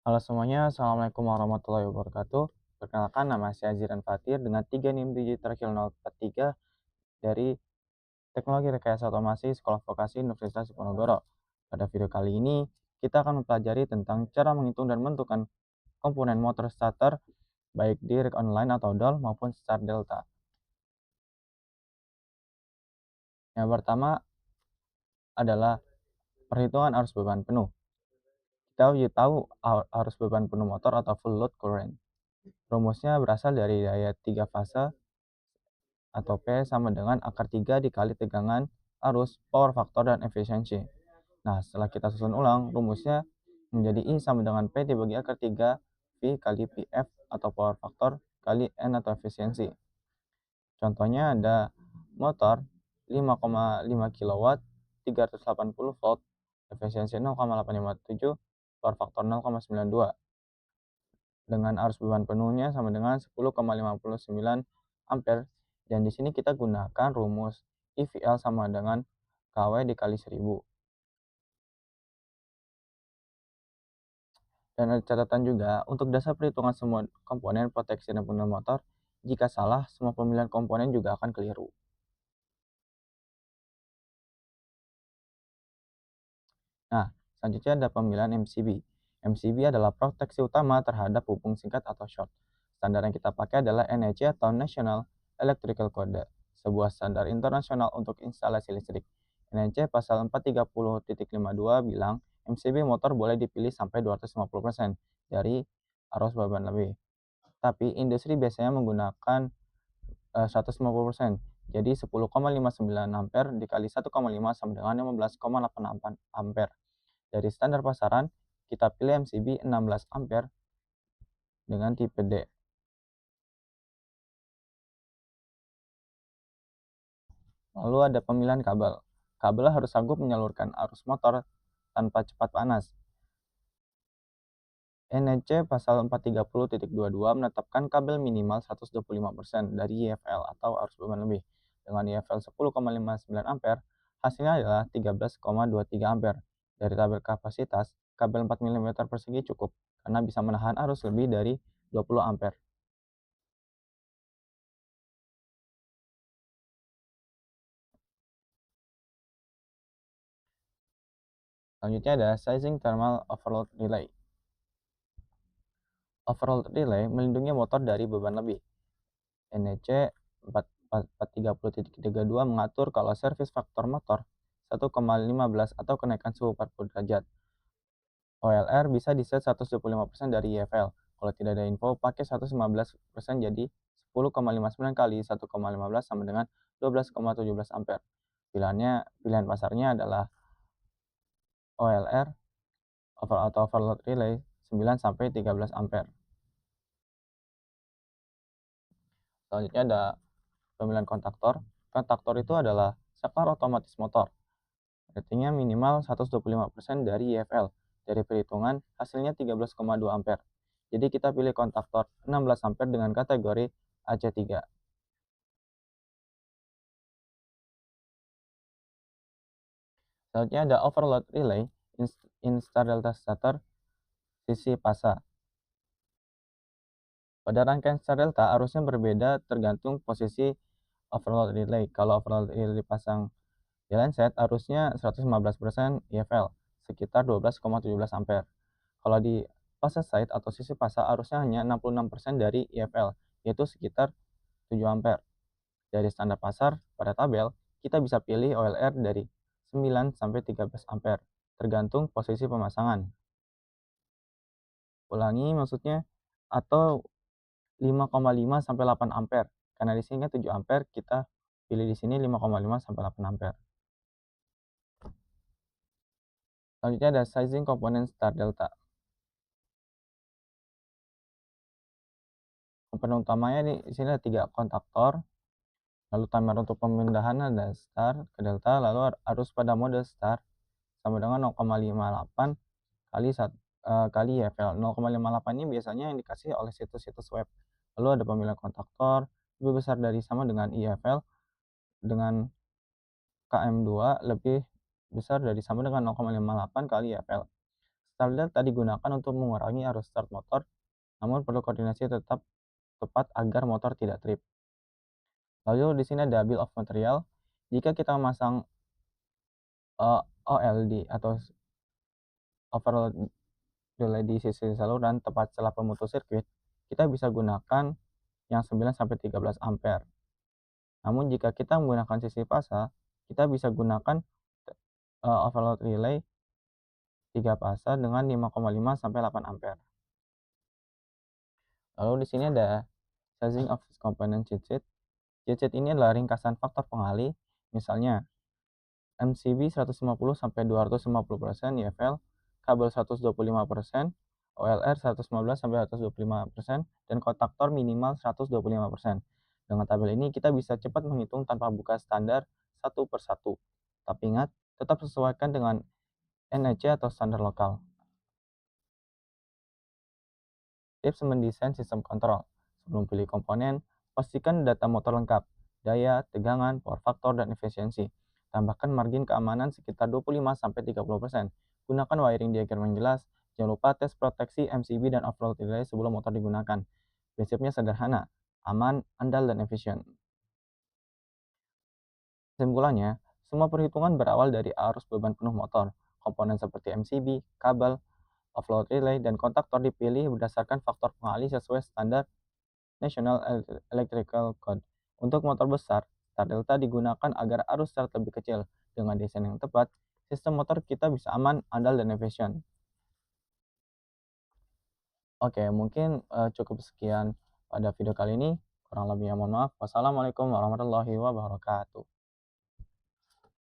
Halo semuanya, Assalamualaikum warahmatullahi wabarakatuh. Perkenalkan, nama saya Ziran Fatir dengan 3 NIM digit terakhir 043 dari Teknologi Rekayasa Otomasi Sekolah Vokasi Universitas Diponegoro. Pada video kali ini, kita akan mempelajari tentang cara menghitung dan menentukan komponen motor starter baik di rig online atau DOL maupun start delta. Yang pertama adalah perhitungan arus beban penuh. Kita wajib tahu arus beban penuh motor atau full load current. Rumusnya berasal dari daya 3 fase atau P sama dengan akar 3 dikali tegangan arus, power factor, dan efisiensi. Nah, setelah kita susun ulang, rumusnya menjadi I sama dengan P dibagi akar 3 V kali PF atau power factor kali N atau efisiensi. Contohnya ada motor 5,5 kW, 380 volt, efisiensi 0,857, power factor 0,92. Dengan arus beban penuhnya sama dengan 10,59 ampere, dan di sini kita gunakan rumus IVL sama dengan KW dikali 1000. Dan ada catatan juga, untuk dasar perhitungan semua komponen proteksi dan pengendali motor, jika salah, semua pemilihan komponen juga akan keliru. Nah, selanjutnya ada pemilihan MCB. MCB adalah proteksi utama terhadap hubung singkat atau short. Standar yang kita pakai adalah NEC atau National Electrical Code, sebuah standar internasional untuk instalasi listrik. NEC pasal 430.52 bilang MCB motor boleh dipilih sampai 250% dari arus beban lebih. Tapi industri biasanya menggunakan 150%. Jadi 10,59 ampere dikali 1,5 sama dengan 15,8 ampere. Dari standar pasaran, kita pilih MCB 16 ampere dengan tipe D. Lalu ada pemilihan kabel. Kabel harus sanggup menyalurkan arus motor tanpa cepat panas. NEC pasal 430.22 menetapkan kabel minimal 125% dari IFL atau arus beban lebih. Dengan IFL 10,59 ampere, hasilnya adalah 13,23 ampere. Dari tabel kapasitas, kabel 4 mm persegi cukup karena bisa menahan arus lebih dari 20 ampere. Selanjutnya ada sizing thermal overload relay. Overload relay melindungi motor dari beban lebih. NEC 430.32 mengatur kalau servis faktor motor 1,15 atau kenaikan suhu 40 derajat. OLR bisa diset 125% dari IFL. Kalau tidak ada info, pakai 115% jadi 10,59 kali 1,15 sama dengan 12,17 ampere. Pilihan pasarnya adalah OLR atau overload relay 9 sampai 13 ampere. Selanjutnya ada pemilihan kontaktor. Kontaktor itu adalah saklar otomatis motor. Ratingnya minimal 125% dari IFL. Dari perhitungan, hasilnya 13,2 ampere. Jadi kita pilih kontaktor 16 ampere dengan kategori AC3. Selanjutnya ada overload relay, instar delta starter, sisi pasa. Pada rangkaian star delta, arusnya berbeda tergantung posisi overload relay. Kalau overload relay dipasang di line-set, arusnya 115% IFL, sekitar 12,17 ampere. Kalau di fase side atau sisi pasa, arusnya hanya 66% dari IFL, yaitu sekitar 7 ampere. Dari standar pasar, pada tabel, kita bisa pilih OLR dari 9 sampai 13 ampere, tergantung posisi pemasangan. Ulangi maksudnya, atau 5,5 sampai 8 ampere. Karena di sini kan 7 ampere, kita pilih di sini 5,5 sampai 8 ampere. Selanjutnya ada sizing komponen star delta. Komponen utamanya di sini ada 3 kontaktor, lalu timer untuk pemindahan ada star ke delta, lalu arus pada mode star sama dengan 0,58 kali IFL. 0,58 ini biasanya yang dikasih oleh situs-situs web. Lalu ada pemilihan kontaktor lebih besar dari sama dengan IFL dengan KM2 lebih besar dari sama dengan 0,58 kali IFL. Start delta digunakan untuk mengurangi arus start motor, namun perlu koordinasi tetap tepat agar motor tidak trip. Lalu di sini ada bill of material. Jika kita memasang OLD atau overload relay di sisi saluran tepat setelah pemutus sirkuit, kita bisa gunakan yang 9-13 ampere. Namun jika kita menggunakan sisi fasa, kita bisa gunakan overload relay 3 fasa dengan 5,5-8 ampere. Lalu di sini ada sizing of component cheat sheet. Cheat sheet ini adalah ringkasan faktor pengalih, misalnya MCB 150-250%, YFL, kabel 125%, OLR 115-125%, dan kontaktor minimal 125%. Dengan tabel ini kita bisa cepat menghitung tanpa buka standar satu per satu. Tapi ingat, tetap sesuaikan dengan NEC atau standar lokal. Tips mendesain sistem kontrol. Sebelum pilih komponen, pastikan data motor lengkap, daya, tegangan, power factor, dan efisiensi. Tambahkan margin keamanan sekitar 25-30%. Gunakan wiring diagram yang jelas. Jangan lupa tes proteksi MCB dan overload relay sebelum motor digunakan. Prinsipnya sederhana, aman, andal, dan efisien. Kesimpulannya, semua perhitungan berawal dari arus beban penuh motor. Komponen seperti MCB, kabel, offload relay, dan kontaktor dipilih berdasarkan faktor pengalih sesuai standar National Electrical Code. Untuk motor besar, start delta digunakan agar arus start lebih kecil. Dengan desain yang tepat, sistem motor kita bisa aman, andal, dan efisien. Oke, mungkin cukup sekian pada video kali ini. Kurang lebihnya mohon maaf. Wassalamualaikum warahmatullahi wabarakatuh.